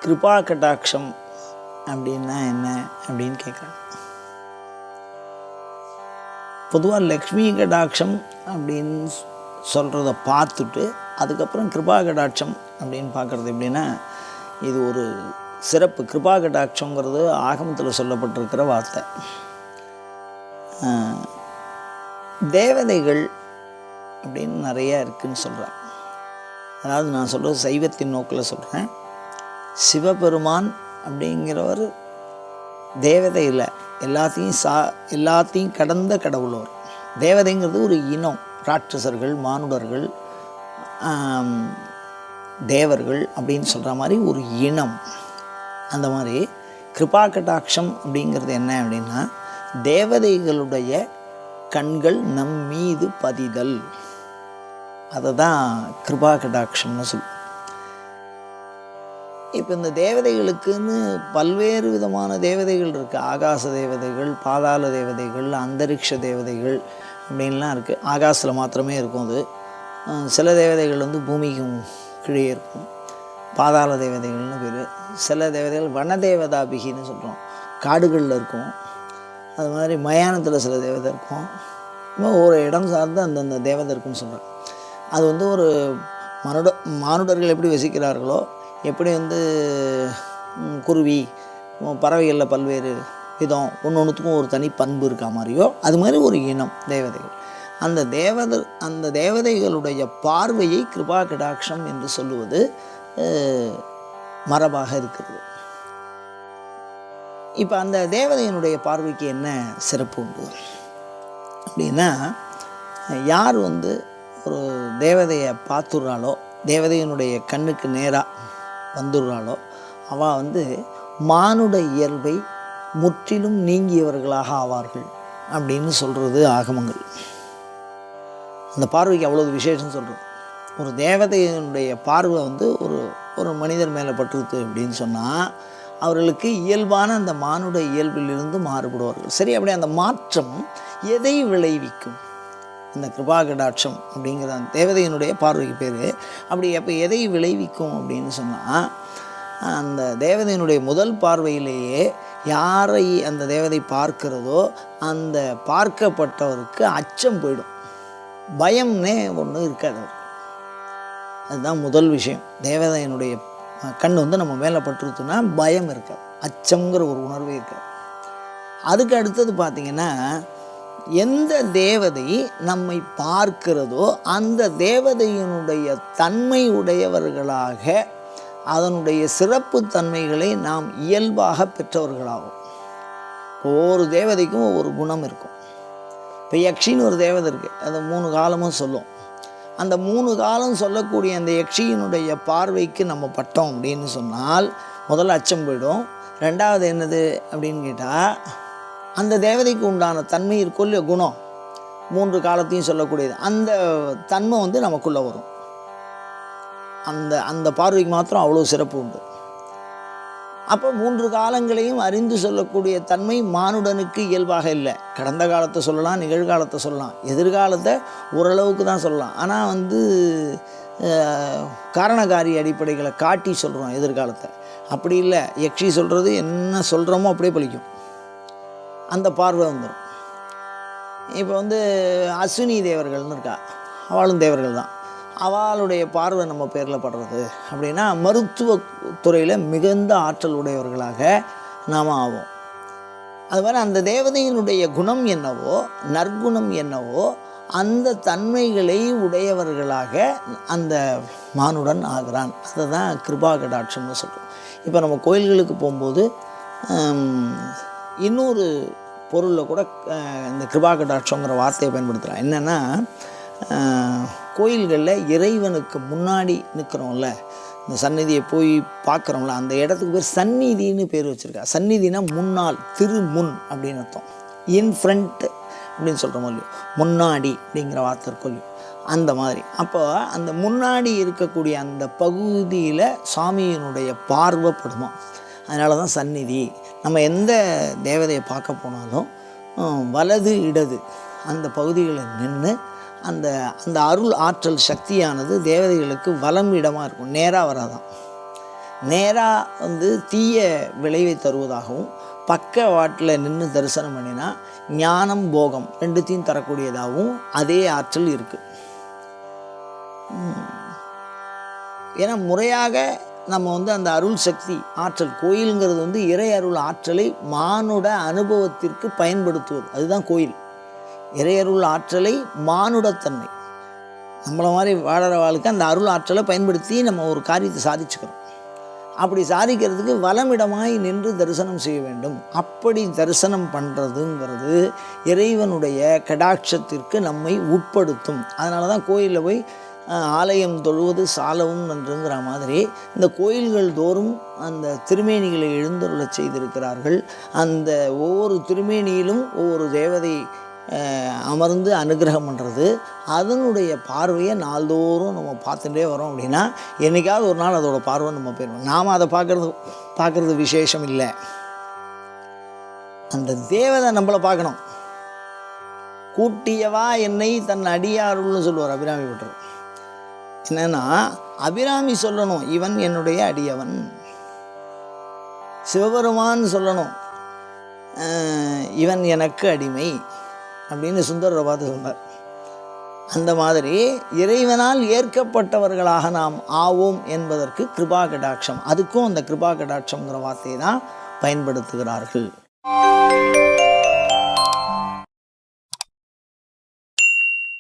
கிருபா கடாட்சம் அப்படின்னா என்ன அப்படின்னு கேட்குறாங்க. பொதுவாக லக்ஷ்மி கடாட்சம் அப்படின்னு சொல்கிறத பார்த்துட்டு அதுக்கப்புறம் கிருபா கடாட்சம் அப்படின்னு பார்க்குறது எப்படின்னா, இது ஒரு சிறப்பு. கிருபா கடாட்சங்கிறது ஆகமத்தில் சொல்லப்பட்டிருக்கிற வார்த்தை. தேவதைகள் அப்படின்னு நிறையா இருக்குதுன்னு சொல்கிறேன். அதாவது நான் சொல்கிறது சைவத்தின் நோக்கில் சொல்கிறேன். சிவபெருமான் அப்படிங்கிறவர் தேவதை இல்லை, எல்லாத்தையும் கடந்த கடவுளவர். தேவதைங்கிறது ஒரு இனம், ராட்சசர்கள், மானுடர்கள், தேவர்கள் அப்படின்னு சொல்கிற மாதிரி ஒரு இனம். அந்த மாதிரி கிருபா கடாட்சம் அப்படிங்கிறது என்ன அப்படின்னா, தேவதைகளுடைய கண்கள் நம் மீது பதிதல். அதை தான் கிருபா கடாட்சம்னு சொல்லுவோம். இப்போ இந்த தேவதைகளுக்குன்னு பல்வேறு விதமான தேவதைகள் இருக்குது. ஆகாச தேவதைகள், பாதாள தேவதைகள், அந்தரிக்ஷ தேவதைகள் அப்படின்லாம் இருக்குது. ஆகாசில் மாத்திரமே இருக்கும் அது. சில தேவதைகள் வந்து பூமிக்கும் கீழே இருக்கும், பாதாள தேவதைகள்னு பேர். சில தேவதைகள் வனதேவதாபிகின்னு சொல்கிறோம், காடுகளில் இருக்கும். அது மாதிரி மயானத்தில் சில தேவதை இருக்கும். ஒரு இடம் சார்ந்து அந்தந்த தேவதை இருக்குன்னு சொல்கிறேன். அது வந்து ஒரு மானுடர்கள் எப்படி வசிக்கிறார்களோ, எப்படி வந்து குருவி, பறவைகளில் பல்வேறு விதம், ஒன்றுத்துக்கும் ஒரு தனி பண்பு இருக்கா மாதிரியோ, அது மாதிரி ஒரு இனம் தேவதைகள். அந்த தேவதைகளுடைய பார்வையை கிருபா கடாட்சம் என்று சொல்லுவது மரபாக இருக்கிறது. இப்போ அந்த தேவதையினுடைய பார்வைக்கு என்ன சிறப்பு உண்டு அப்படின்னா, யார் வந்து ஒரு தேவதையை பார்த்துடுறாளோ, தேவதையினுடைய கண்ணுக்கு நேராக வந்துடுறாளோ, அவள் வந்து மானுட இயல்பை முற்றிலும் நீங்கியவர்களாக ஆவார்கள் அப்படின்னு சொல்கிறது ஆகமங்கள். அந்த பார்வைக்கு அவ்வளோ விசேஷம் சொல்கிறது. ஒரு தேவதையினுடைய பார்வை வந்து ஒரு மனிதர் மேலே பட்டுருது அப்படின்னு சொன்னால், அவர்களுக்கு இயல்பான அந்த மானுட இயல்பிலிருந்து மாறுபடுவார்கள். சரி, அப்படி அந்த மாற்றம் எதை விளைவிக்கும்? இந்த கிருபா கடாட்சம் அப்படிங்கிற அந்த தேவதையினுடைய பார்வைக்கு பேர். அப்படி அப்போ எதை விளைவிக்கும் அப்படின்னு சொன்னால், அந்த தேவதையினுடைய முதல் பார்வையிலேயே யாரை அந்த தேவதை பார்க்கிறதோ அந்த பார்க்கப்பட்டவருக்கு அச்சம் போயிடும், பயம்னே ஒன்று இருக்காது அவருக்கு. அதுதான் முதல் விஷயம். தேவதையினுடைய கண் வந்து நம்ம மேலே பட்டுருச்சுன்னா பயம் இருக்காது, அச்சங்கிற ஒரு உணர்வே இருக்காது. அதுக்கு அடுத்தது பார்த்திங்கன்னா, எந்த தேவதை நம்மை பார்க்கிறதோ அந்த தேவதையினுடைய தன்மை உடையவர்களாக, அதனுடைய சிறப்பு தன்மைகளை நாம் இயல்பாக பெற்றவர்களாகும். ஒவ்வொரு தேவதைக்கும் ஒவ்வொரு குணம் இருக்கும். இப்போ யக்ஷின்னு ஒரு தேவதை இருக்குது, அது 3 காலமும் சொல்லும். அந்த 3 காலம் சொல்லக்கூடிய அந்த யக்ஷியினுடைய பார்வைக்கு நம்ம பட்டோம் அப்படின்னு சொன்னால், முதல்ல அச்சம் போயிடும். ரெண்டாவது என்னது அப்படின்னு கேட்டால், அந்த தேவதைக்கு உண்டான தன்மை இருக்கோ இல்லையோ, குணம், 3 காலத்தையும் சொல்லக்கூடியது, அந்த தன்மை வந்து நமக்குள்ளே வரும். அந்த பார்வைக்கு மாத்திரம் அவ்வளோ சிறப்பு உண்டு. அப்போ 3 காலங்களையும் அறிந்து சொல்லக்கூடிய தன்மை மானுடனுக்கு இயல்பாக இல்லை. கடந்த காலத்தை சொல்லலாம், நிகழ்காலத்தை சொல்லலாம், எதிர்காலத்தை ஓரளவுக்கு தான் சொல்லலாம். ஆனால் வந்து காரணகாரி அடிப்படைகளை காட்டி சொல்கிறோம் எதிர்காலத்தை. அப்படி இல்லை, யக்ஷி சொல்கிறது என்ன சொல்கிறோமோ அப்படியே பலிக்கும், அந்த பார்வை வந்துடும். இப்போ வந்து அஸ்வினி தேவர்கள்னு இருக்கா, அவளும் தேவர்கள் தான். அவளுடைய பார்வை நம்ம பேரில் படுறது அப்படின்னா, மருத்துவ துறையில் மிகுந்த ஆற்றல் உடையவர்களாக நாம் ஆவோம். அது மாதிரி அந்த தேவதையினுடைய குணம் என்னவோ, நற்குணம் என்னவோ, அந்த தன்மைகளை உடையவர்களாக அந்த மானுடன் ஆகிறான். அதை தான் கிருபா கடாட்சம்னு சொல்கிறோம். இப்போ நம்ம கோயில்களுக்கு போகும்போது இன்னொரு பொருளில் கூட இந்த கிருபா கடாட்சங்கிற வார்த்தையை பயன்படுத்துகிறோம். என்னென்னா, கோயில்களில் இறைவனுக்கு முன்னாடி நிற்கிறோம்ல, இந்த சந்நிதியை போய் பார்க்குறோம்ல, அந்த இடத்துக்கு பேர் சந்நிதின்னு பேர் வச்சுருக்கா. சந்நிதினா முன்னால், திருமுன் அப்படின்னு அர்த்தம். இன் ஃப்ரண்ட் அப்படின்னு சொல்கிறோம் இல்லையோ, முன்னாடி அப்படிங்கிற வார்த்தை இருக்கும் இல்லையோ, அந்த மாதிரி. அப்போ அந்த முன்னாடி இருக்கக்கூடிய அந்த பகுதியில் சாமியினுடைய பார்வைப்படுமா, அதனால தான் சந்நிதி. நம்ம எந்த தேவதையை பார்க்க போனாலும் வலது இடது அந்த பகுதிகளில் நின்று அந்த அந்த அருள் ஆற்றல் சக்தியானது தேவதைகளுக்கு வலம் இடமாக இருக்கும், நேராக வராதான். நேராக வந்து தீய விளைவை தருவதாகவும், பக்க வாட்டில் நின்று தரிசனம் பண்ணினா ஞானம் போகம் ரெண்டுத்தையும் தரக்கூடியதாகவும் அதே ஆற்றல் இருக்குது. ஏன்னா முறையாக நம்ம வந்து அந்த அருள் சக்தி ஆற்றல், கோயிலுங்கிறது வந்து இறை அருள் ஆற்றலை மானுட அனுபவத்திற்கு பயன்படுத்துவது, அதுதான் கோயில். இறையருள் ஆற்றலை மானுடத்தன்மை, நம்மளை மாதிரி வாழற வாழ்க்கை அந்த அருள் ஆற்றலை பயன்படுத்தி நம்ம ஒரு காரியத்தை சாதிச்சுக்கிறோம். அப்படி சாதிக்கிறதுக்கு வலமிடமாய் நின்று தரிசனம் செய்ய வேண்டும். அப்படி தரிசனம் பண்ணுறதுங்கிறது இறைவனுடைய கடாட்சத்திற்கு நம்மை உட்படுத்தும். அதனால தான் கோயிலில் போய் ஆலயம் தொழுவது சாலவும் நன்றுங்கிற மாதிரி இந்த கோயில்கள் தோறும் அந்த திருமேனிகளை எழுந்தருளச் செய்திருக்கிறார்கள். அந்த ஒவ்வொரு திருமேனியிலும் ஒவ்வொரு தேவதை அமர்ந்து அனுகிரகம் பண்ணுறது, அதனுடைய பார்வையை நாள்தோறும் நம்ம பார்த்துட்டே வரோம். அப்படின்னா என்றைக்காவது ஒரு நாள் அதோட பார்வை நம்ம போயிடுவோம். நாம் அதை பார்க்குறது விசேஷம் இல்லை, அந்த தேவதை நம்மளை பார்க்கணும். கூட்டியவா என்னை தன் அடியாருள்னு சொல்லுவார் அபிராமி பட்டர். என்னன்னா அபிராமி சொல்லணும் இவன் என்னுடைய அடியவன், சிவபெருமான் சொல்லணும் இவன் எனக்கு அடிமை அப்படின்னு சுந்தரரை பார்த்து சொன்னார். அந்த மாதிரி இறைவனால் ஏற்கப்பட்டவர்களாக நாம் ஆவோம் என்பதற்கு கிருபா கடாட்சம், அதுக்கும் அந்த கிருபா கடாட்சம்ங்கிற வார்த்தையை தான் பயன்படுத்துகிறார்கள்.